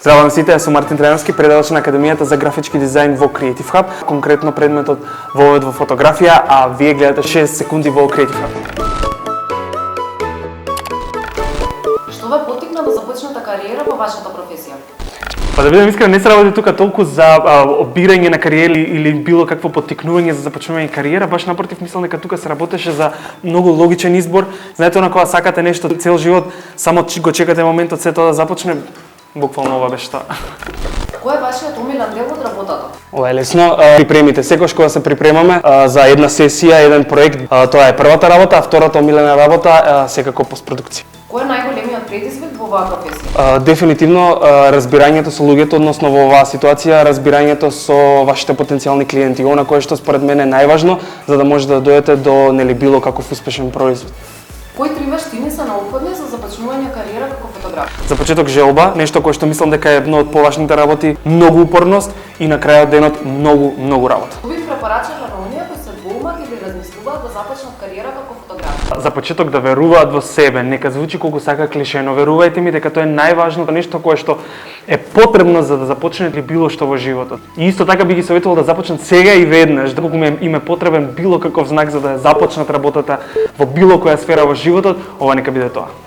Здравам сите, јас сум Мартин Трајански, предавач на Академијата за графички дизајн во Creative Hub. Конкретно предметот во фотографија, а вие гледате 6 секунди во Creative Hub. Што ве поттикна да започнете кариера во вашата професија? Па да бидам искрен, не се работи тука толку за обирање на кариери или било какво поттикнување за започнување кариера, баш напротив, мислам дека тука се работеше за многу логичен избор. Знаете, на кога сакате нешто цел живот, само го чекате моментот се тоа да започне, буквално ова беше тоа. Кој е вашиот омилен дел од работата? Ова е лесно, припремите. Секојаш кога се припремаме за една сесија, еден проект, тоа е првата работа, а втората омилена работа секако постпродукција. Кој е најголемиот предизвик во оваа професија? Дефинитивно разбирањето со луѓето, односно во оваа ситуација, разбирањето со вашите потенцијални клиенти, она кое што според мене е најважно за да може да дојдете до било каков успешен производ. Кои три вештини се неопходни за започнување кариера како фотограф? За почеток желба, нешто кое што мислам дека е едно од поважните работи, многу упорност и на крајот денот многу работа. Кој би препорачале на оние кои се двоумат или размислуваат да започнат кариера како фотограф? За почеток да веруваат во себе, нека звучи колку сака клише, но верувајте ми дека тоа е најважното нешто кое што е потребно за да започнете било што во животот. И исто така би ги советувал да започнат сега и веднаш, доколку им е потребен било каков знак за да започнат работата во било која сфера во животот, ова нека биде тоа.